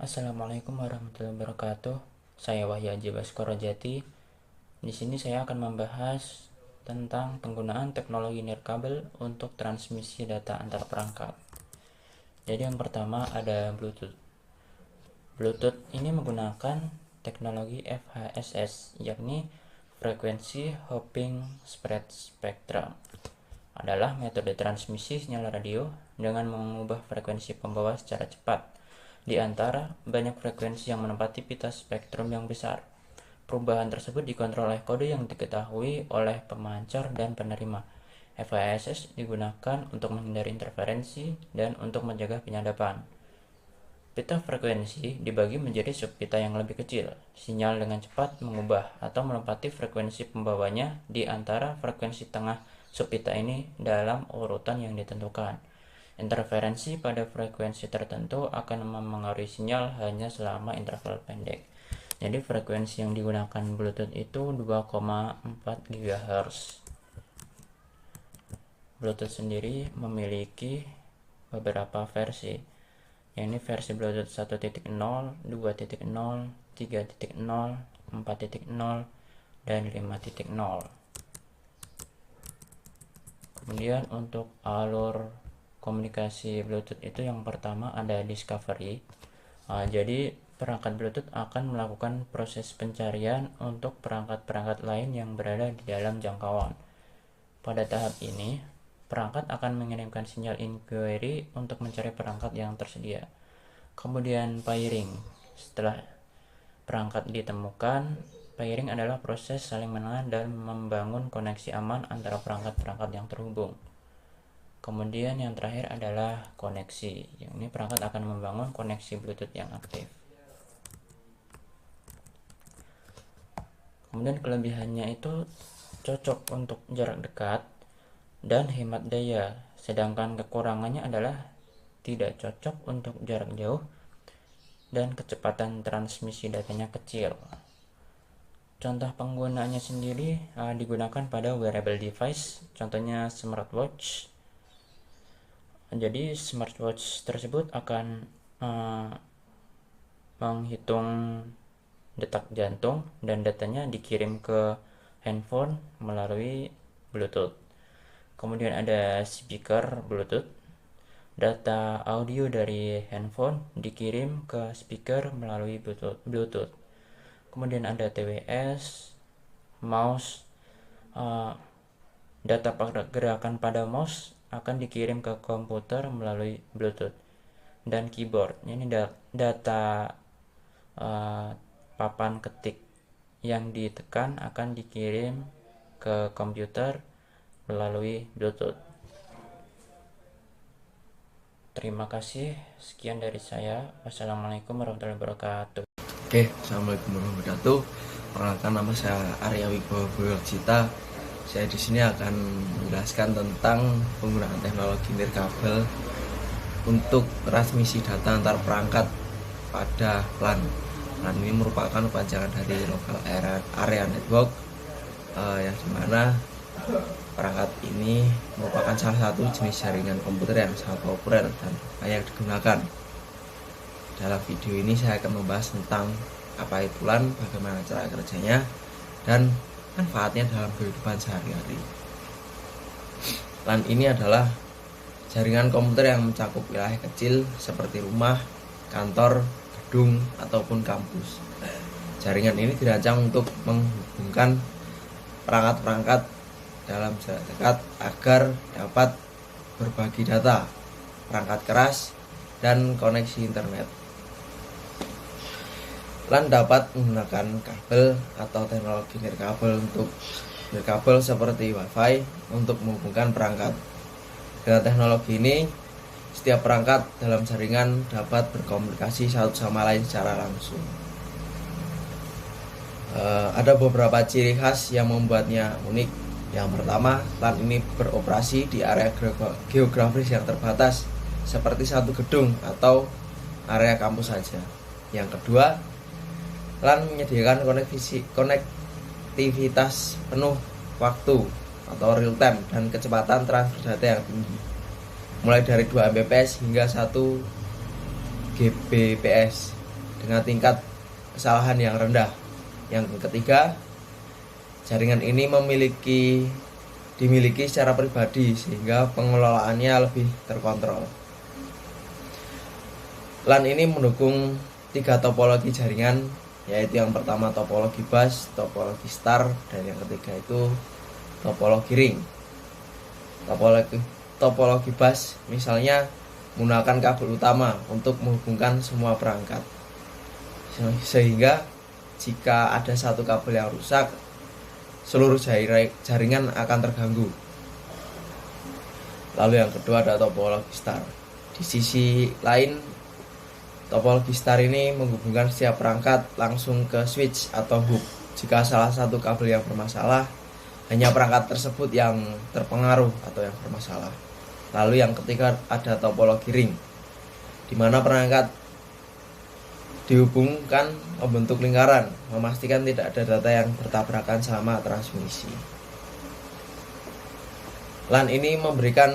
Assalamualaikum warahmatullahi wabarakatuh. Saya Wahyu Aji Baskoro Jati. Di sini saya akan membahas tentang penggunaan teknologi nirkabel untuk transmisi data antar perangkat. Jadi yang pertama ada Bluetooth. Bluetooth ini menggunakan teknologi FHSS, yakni frekuensi hopping spread spectrum. Adalah metode transmisi sinyal radio dengan mengubah frekuensi pembawa secara cepat di antara banyak frekuensi yang menempati pita spektrum yang besar. Perubahan tersebut dikontrol oleh kode yang diketahui oleh pemancar dan penerima. FHSS digunakan untuk menghindari interferensi dan untuk menjaga penyadapan. Pita frekuensi dibagi menjadi subpita yang lebih kecil. Sinyal dengan cepat mengubah atau melewati frekuensi pembawanya di antara frekuensi tengah subpita ini dalam urutan yang ditentukan. Interferensi pada frekuensi tertentu akan memengaruhi sinyal hanya selama interval pendek. Jadi frekuensi yang digunakan Bluetooth itu 2,4 GHz. Bluetooth sendiri memiliki beberapa versi. Ini versi Bluetooth 1.0, 2.0, 3.0, 4.0, dan 5.0. Kemudian untuk alur komunikasi Bluetooth itu yang pertama ada discovery. Jadi perangkat Bluetooth akan melakukan proses pencarian untuk perangkat-perangkat lain yang berada di dalam jangkauan. Pada tahap ini, perangkat akan mengirimkan sinyal inquiry untuk mencari perangkat yang tersedia. Kemudian pairing. Setelah perangkat ditemukan, pairing adalah proses saling mengenal dan membangun koneksi aman antara perangkat-perangkat yang terhubung. Kemudian yang terakhir adalah koneksi. Yang ini perangkat akan membangun koneksi Bluetooth yang aktif. Kemudian kelebihannya itu cocok untuk jarak dekat dan hemat daya. Sedangkan kekurangannya adalah tidak cocok untuk jarak jauh dan kecepatan transmisi datanya kecil. Contoh penggunaannya sendiri digunakan pada wearable device, contohnya smartwatch. Jadi smartwatch tersebut akan menghitung detak jantung dan datanya dikirim ke handphone melalui Bluetooth. Kemudian ada speaker Bluetooth. Data audio dari handphone dikirim ke speaker melalui Bluetooth. Kemudian ada TWS, mouse. Data pergerakan pada mouse akan dikirim ke komputer melalui Bluetooth. Dan keyboard, ini data papan ketik yang ditekan akan dikirim ke komputer melalui Bluetooth. Terima kasih, sekian dari saya. Wassalamualaikum warahmatullahi wabarakatuh. Assalamualaikum warahmatullahi wabarakatuh. Perkenalkan, nama saya Arya Wibowo Boyolcita. Saya di sini akan menjelaskan tentang penggunaan teknologi nirkabel untuk transmisi data antar perangkat pada LAN. LAN ini merupakan panjangan dari Local Area Network, yang dimana perangkat ini merupakan salah satu jenis jaringan komputer yang sangat populer dan banyak digunakan. Dalam video ini saya akan membahas tentang apa itu LAN, bagaimana cara kerjanya, dan manfaatnya dalam kehidupan sehari-hari. LAN ini adalah jaringan komputer yang mencakup wilayah kecil seperti rumah, kantor, gedung, ataupun kampus. Jaringan ini dirancang untuk menghubungkan perangkat-perangkat dalam jarak dekat agar dapat berbagi data, perangkat keras, dan koneksi internet. LAN dapat menggunakan kabel atau teknologi nirkabel seperti Wi-Fi untuk menghubungkan perangkat. Dengan teknologi ini, setiap perangkat dalam jaringan dapat berkomunikasi satu sama lain secara langsung. Ada beberapa ciri khas yang membuatnya unik. Yang pertama, LAN ini beroperasi di area geografis yang terbatas, seperti satu gedung atau area kampus saja. Yang kedua, LAN menyediakan konektivitas penuh waktu atau real time dan kecepatan transfer data yang tinggi, mulai dari 2 Mbps hingga 1 Gbps. dengan tingkat kesalahan yang rendah. Yang ketiga, jaringan ini dimiliki secara pribadi sehingga pengelolaannya lebih terkontrol. LAN ini mendukung tiga topologi jaringan, yaitu yang pertama topologi bus, topologi star, dan yang ketiga itu topologi ring. Topologi bus misalnya menggunakan kabel utama untuk menghubungkan semua perangkat, sehingga jika ada satu kabel yang rusak, seluruh jaringan akan terganggu. Lalu yang kedua ada topologi star. Di sisi lain, topologi star ini menghubungkan setiap perangkat langsung ke switch atau hub. Jika salah satu kabel yang bermasalah, hanya perangkat tersebut yang terpengaruh atau yang bermasalah. Lalu yang ketiga ada topologi ring, di mana perangkat dihubungkan membentuk lingkaran, memastikan tidak ada data yang bertabrakan selama transmisi. LAN ini memberikan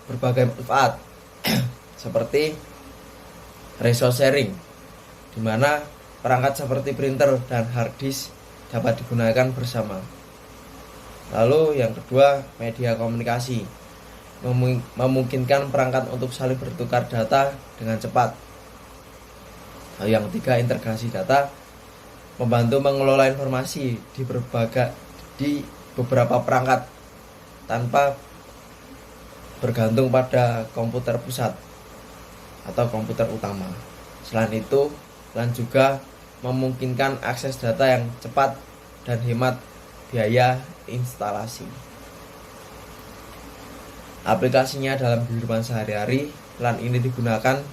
berbagai manfaat seperti resource sharing, di mana perangkat seperti printer dan hard disk dapat digunakan bersama. Lalu yang kedua, media komunikasi, memungkinkan perangkat untuk saling bertukar data dengan cepat. Lalu yang ketiga, integrasi data, membantu mengelola informasi di beberapa perangkat tanpa bergantung pada komputer pusat atau komputer utama. Selain itu, LAN juga memungkinkan akses data yang cepat dan hemat biaya instalasi. Aplikasinya dalam kehidupan sehari-hari, LAN ini digunakan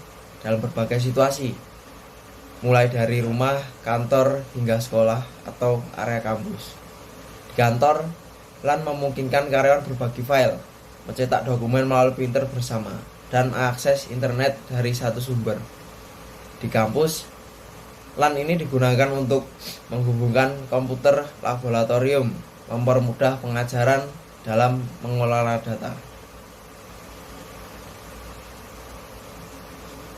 dalam berbagai situasi, mulai dari rumah, kantor, hingga sekolah atau area kampus. Di kantor, LAN memungkinkan karyawan berbagi file, mencetak dokumen melalui printer bersama, dan mengakses internet dari satu sumber. Di kampus, LAN ini digunakan untuk menghubungkan komputer laboratorium, mempermudah pengajaran dalam mengelola data.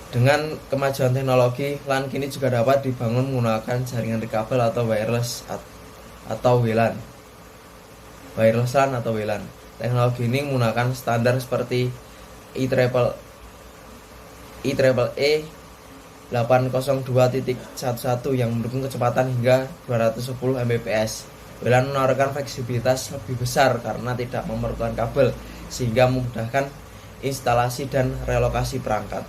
Dengan kemajuan teknologi, LAN kini juga dapat dibangun menggunakan jaringan kabel atau wireless atau WLAN. Wireless LAN atau WLAN. Teknologi ini menggunakan standar seperti IEEE 802.11 yang mendukung kecepatan hingga 210 Mbps. WLAN menawarkan fleksibilitas lebih besar karena tidak memerlukan kabel, sehingga memudahkan instalasi dan relokasi perangkat.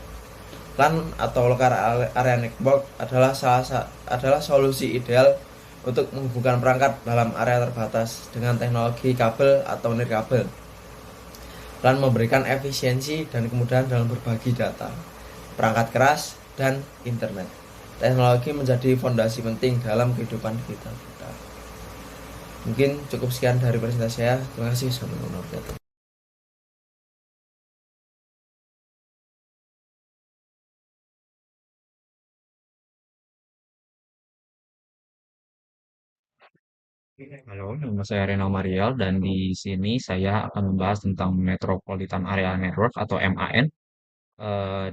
LAN atau Local Area Network adalah solusi ideal untuk menghubungkan perangkat dalam area terbatas dengan teknologi kabel atau nirkabel. LAN memberikan efisiensi dan kemudahan dalam berbagi data, perangkat keras, dan internet. Teknologi menjadi fondasi penting dalam kehidupan kita. Mungkin cukup sekian dari presentasi saya. Terima kasih. Assalamualaikum warahmatullahi wabarakatuh. Halo, nama saya Reno Marial dan di sini saya akan membahas tentang Metropolitan Area Network atau MAN.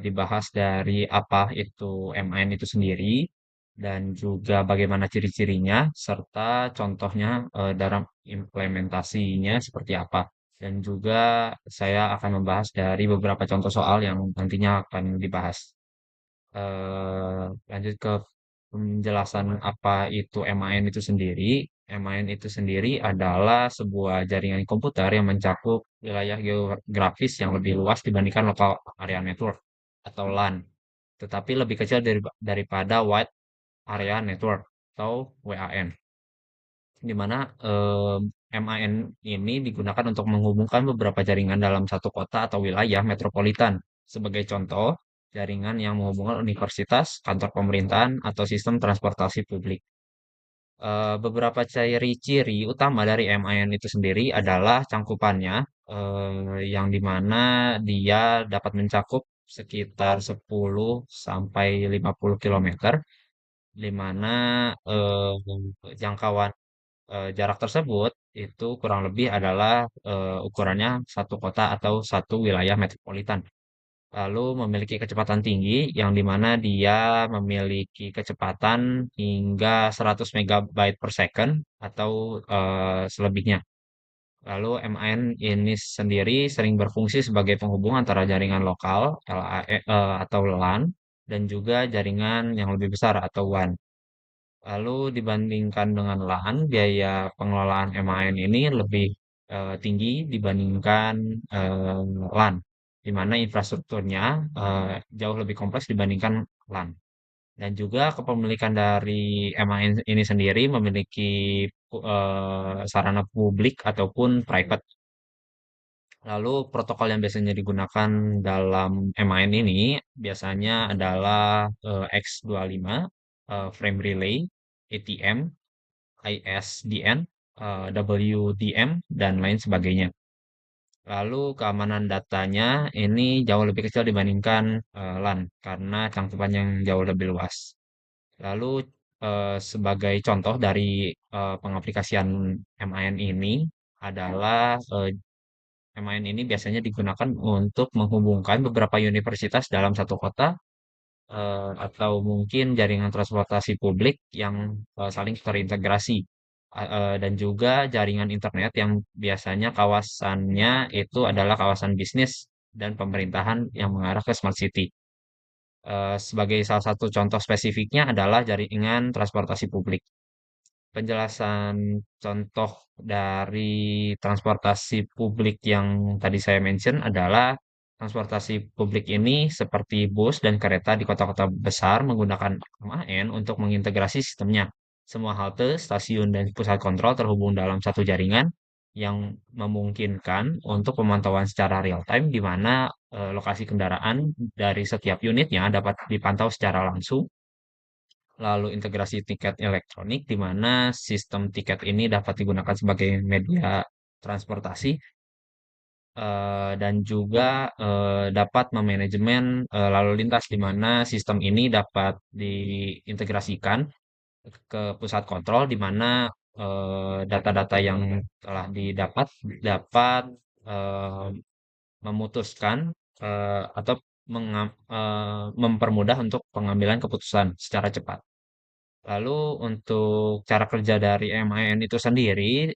Dibahas dari apa itu MAN itu sendiri dan juga bagaimana ciri-cirinya serta contohnya dalam implementasinya seperti apa. Dan juga saya akan membahas dari beberapa contoh soal yang nantinya akan dibahas. Lanjut ke penjelasan apa itu MAN itu sendiri. MAN itu sendiri adalah sebuah jaringan komputer yang mencakup wilayah geografis yang lebih luas dibandingkan local area network atau LAN, tetapi lebih kecil daripada wide area network atau WAN, di mana MAN ini digunakan untuk menghubungkan beberapa jaringan dalam satu kota atau wilayah metropolitan. Sebagai contoh, jaringan yang menghubungkan universitas, kantor pemerintahan, atau sistem transportasi publik. Beberapa ciri-ciri utama dari MAN itu sendiri adalah cangkupannya, yang dimana dia dapat mencakup sekitar 10 sampai 50 kilometer, di mana jangkauan jarak tersebut itu kurang lebih adalah ukurannya satu kota atau satu wilayah metropolitan. lalu memiliki kecepatan tinggi yang dimana dia memiliki kecepatan hingga 100 megabyte per second atau selebihnya. Lalu MAN ini sendiri sering berfungsi sebagai penghubung antara jaringan lokal atau LAN dan juga jaringan yang lebih besar atau WAN. Lalu dibandingkan dengan LAN, biaya pengelolaan MAN ini lebih tinggi dibandingkan LAN, di mana infrastrukturnya jauh lebih kompleks dibandingkan LAN. Dan juga kepemilikan dari MAN ini sendiri memiliki sarana publik ataupun private. Lalu protokol yang biasanya digunakan dalam MAN ini biasanya adalah X25, Frame Relay, ATM, ISDN, WDM, dan lain sebagainya. Lalu keamanan datanya ini jauh lebih kecil dibandingkan LAN karena cangkupan yang jauh lebih luas. Lalu sebagai contoh dari pengaplikasian MAN ini adalah MAN ini biasanya digunakan untuk menghubungkan beberapa universitas dalam satu kota atau mungkin jaringan transportasi publik yang saling terintegrasi dan juga jaringan internet yang biasanya kawasannya itu adalah kawasan bisnis dan pemerintahan yang mengarah ke smart city. Sebagai salah satu contoh spesifiknya adalah jaringan transportasi publik. Penjelasan contoh dari transportasi publik yang tadi saya mention adalah transportasi publik ini seperti bus dan kereta di kota-kota besar menggunakan MAN untuk mengintegrasi sistemnya. Semua halte, stasiun, dan pusat kontrol terhubung dalam satu jaringan yang memungkinkan untuk pemantauan secara real time di mana lokasi kendaraan dari setiap unitnya dapat dipantau secara langsung. Lalu integrasi tiket elektronik, di mana sistem tiket ini dapat digunakan sebagai media transportasi dan juga dapat memanajemen lalu lintas, di mana sistem ini dapat diintegrasikan ke pusat kontrol, di mana data-data yang telah didapat dapat eh, memutuskan atau mempermudah untuk pengambilan keputusan secara cepat. Lalu untuk cara kerja dari MAN itu sendiri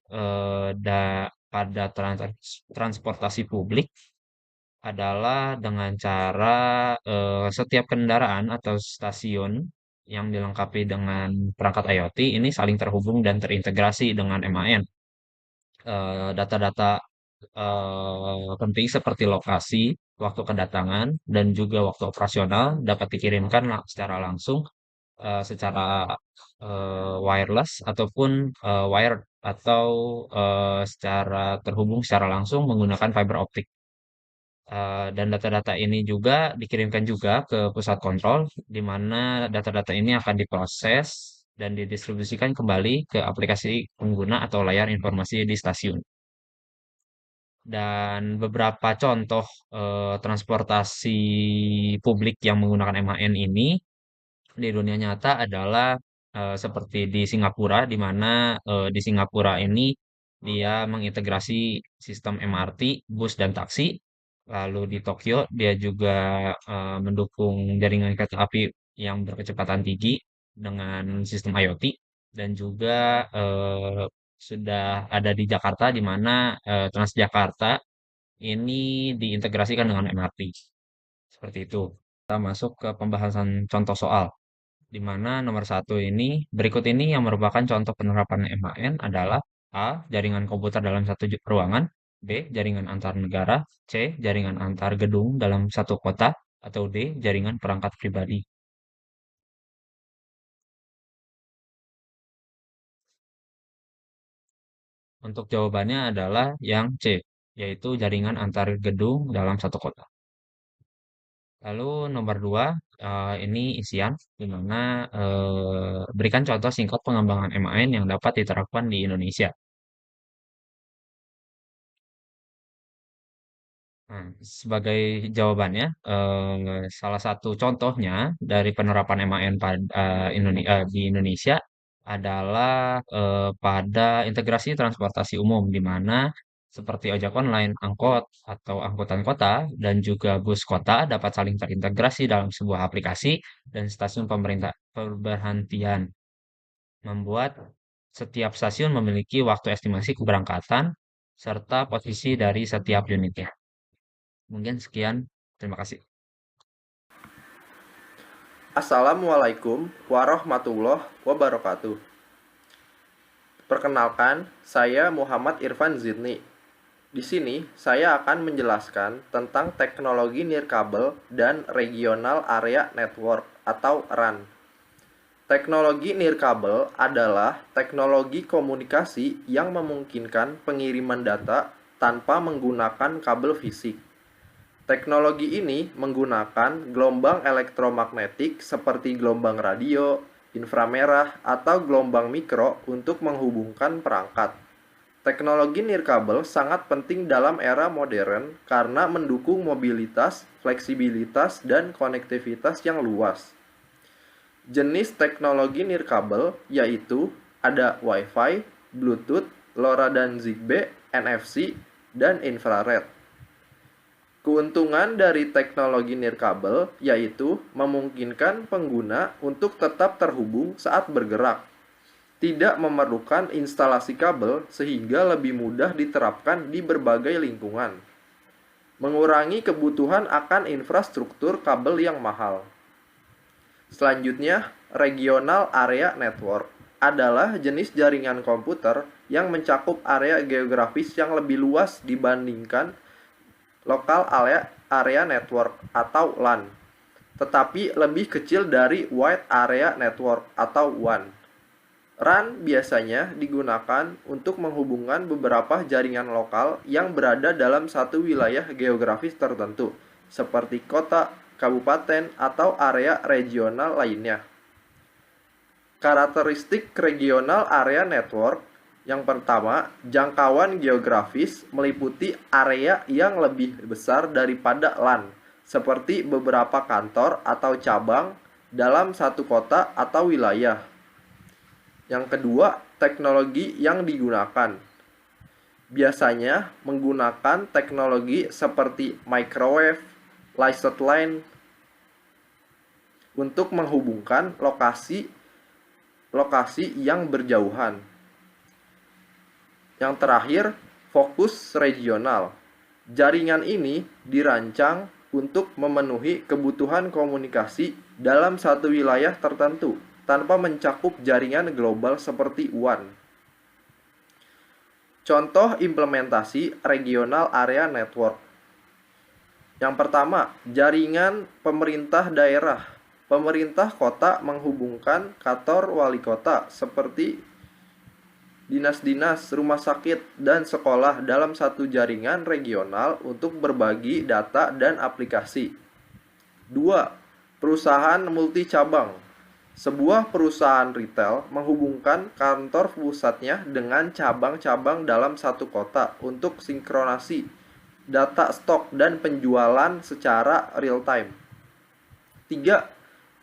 pada transportasi publik adalah dengan cara setiap kendaraan atau stasiun yang dilengkapi dengan perangkat IoT ini saling terhubung dan terintegrasi dengan MAN. Data-data penting seperti lokasi, waktu kedatangan, dan juga waktu operasional dapat dikirimkan secara langsung secara wireless ataupun wired atau secara terhubung secara langsung menggunakan fiber optik. Dan data-data ini juga dikirimkan juga ke pusat kontrol, di mana data-data ini akan diproses dan didistribusikan kembali ke aplikasi pengguna atau layar informasi di stasiun. Dan beberapa contoh transportasi publik yang menggunakan MAN ini di dunia nyata adalah seperti di Singapura, di mana di Singapura ini dia mengintegrasi sistem MRT, bus dan taksi. Lalu di Tokyo dia juga mendukung jaringan kereta api yang berkecepatan tinggi dengan sistem IoT dan juga sudah ada di Jakarta di mana Transjakarta ini diintegrasikan dengan MRT. Seperti itu. Kita masuk ke pembahasan contoh soal di mana nomor satu ini, berikut ini yang merupakan contoh penerapan MAN adalah A. Jaringan komputer dalam satu ruangan, B. Jaringan antar negara, C. Jaringan antar gedung dalam satu kota, atau D. Jaringan perangkat pribadi. Untuk jawabannya adalah yang C, yaitu jaringan antar gedung dalam satu kota. Lalu nomor dua, ini isian, di mana berikan contoh singkat pengembangan MAN yang dapat diterapkan di Indonesia. Nah, sebagai jawabannya, salah satu contohnya dari penerapan MAN di Indonesia adalah pada integrasi transportasi umum, di mana seperti ojek online, angkot, atau angkutan kota, dan juga bus kota dapat saling terintegrasi dalam sebuah aplikasi dan stasiun pemerintah perberhentian, membuat setiap stasiun memiliki waktu estimasi keberangkatan serta posisi dari setiap unitnya. Mungkin sekian, terima kasih. Assalamualaikum warahmatullahi wabarakatuh. Perkenalkan, saya Muhammad Irfan Zidni. Di sini, saya akan menjelaskan tentang teknologi nirkabel dan Regional Area Network atau RAN. Teknologi nirkabel adalah teknologi komunikasi yang memungkinkan pengiriman data tanpa menggunakan kabel fisik. Teknologi ini menggunakan gelombang elektromagnetik seperti gelombang radio, inframerah, atau gelombang mikro untuk menghubungkan perangkat. Teknologi nirkabel sangat penting dalam era modern karena mendukung mobilitas, fleksibilitas, dan konektivitas yang luas. Jenis teknologi nirkabel yaitu ada Wi-Fi, Bluetooth, LoRa dan Zigbee, NFC, dan infrared. Keuntungan dari teknologi nirkabel yaitu memungkinkan pengguna untuk tetap terhubung saat bergerak, tidak memerlukan instalasi kabel sehingga lebih mudah diterapkan di berbagai lingkungan, mengurangi kebutuhan akan infrastruktur kabel yang mahal. Selanjutnya, Regional Area Network adalah jenis jaringan komputer yang mencakup area geografis yang lebih luas dibandingkan Local Area Network atau LAN, tetapi lebih kecil dari Wide Area Network atau WAN. RAN biasanya digunakan untuk menghubungkan beberapa jaringan lokal yang berada dalam satu wilayah geografis tertentu, seperti kota, kabupaten, atau area regional lainnya. Karakteristik Regional Area Network yang pertama, jangkauan geografis meliputi area yang lebih besar daripada LAN, seperti beberapa kantor atau cabang dalam satu kota atau wilayah. Yang kedua, teknologi yang digunakan. Biasanya menggunakan teknologi seperti microwave, licensed line untuk menghubungkan lokasi yang berjauhan. Yang terakhir, fokus regional. Jaringan ini dirancang untuk memenuhi kebutuhan komunikasi dalam satu wilayah tertentu tanpa mencakup jaringan global seperti WAN. Contoh implementasi Regional Area Network. Yang pertama, jaringan pemerintah daerah. Pemerintah kota menghubungkan kantor wali kota seperti dinas-dinas, rumah sakit, dan sekolah dalam satu jaringan regional untuk berbagi data dan aplikasi. 2. Perusahaan multi cabang. Sebuah perusahaan retail menghubungkan kantor pusatnya dengan cabang-cabang dalam satu kota untuk sinkronasi data stok dan penjualan secara real time. 3.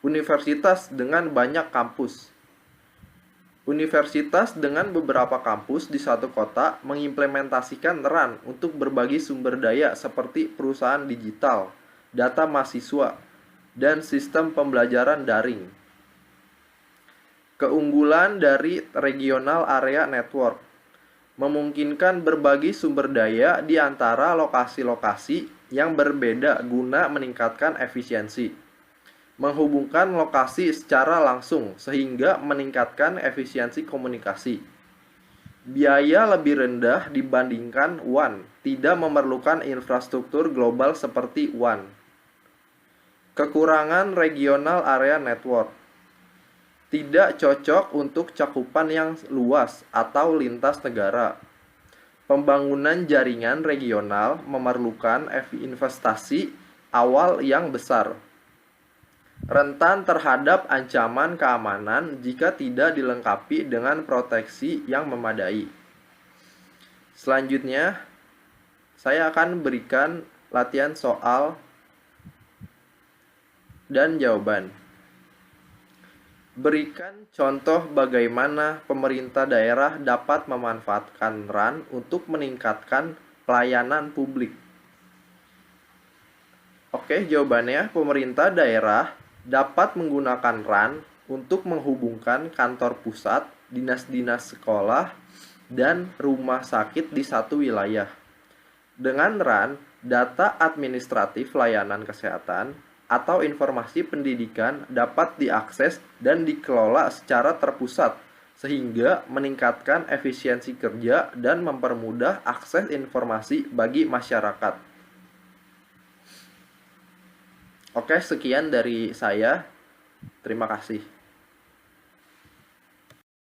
Universitas dengan banyak kampus. Universitas dengan beberapa kampus di satu kota mengimplementasikan RAN untuk berbagi sumber daya seperti perusahaan digital, data mahasiswa, dan sistem pembelajaran daring. Keunggulan dari Regional Area Network memungkinkan berbagi sumber daya di antara lokasi-lokasi yang berbeda guna meningkatkan efisiensi. Menghubungkan lokasi secara langsung sehingga meningkatkan efisiensi komunikasi. Biaya lebih rendah dibandingkan WAN, tidak memerlukan infrastruktur global seperti WAN. Kekurangan Regional Area Network. Tidak cocok untuk cakupan yang luas atau lintas negara. Pembangunan jaringan regional memerlukan investasi awal yang besar. Rentan terhadap ancaman keamanan jika tidak dilengkapi dengan proteksi yang memadai. Selanjutnya, saya akan berikan latihan soal dan jawaban. Berikan contoh bagaimana pemerintah daerah dapat memanfaatkan RAN untuk meningkatkan pelayanan publik. Oke, jawabannya pemerintah daerah dapat menggunakan RAN untuk menghubungkan kantor pusat, dinas-dinas sekolah, dan rumah sakit di satu wilayah. Dengan RAN, data administratif layanan kesehatan atau informasi pendidikan dapat diakses dan dikelola secara terpusat, sehingga meningkatkan efisiensi kerja dan mempermudah akses informasi bagi masyarakat. Oke, sekian dari saya. Terima kasih.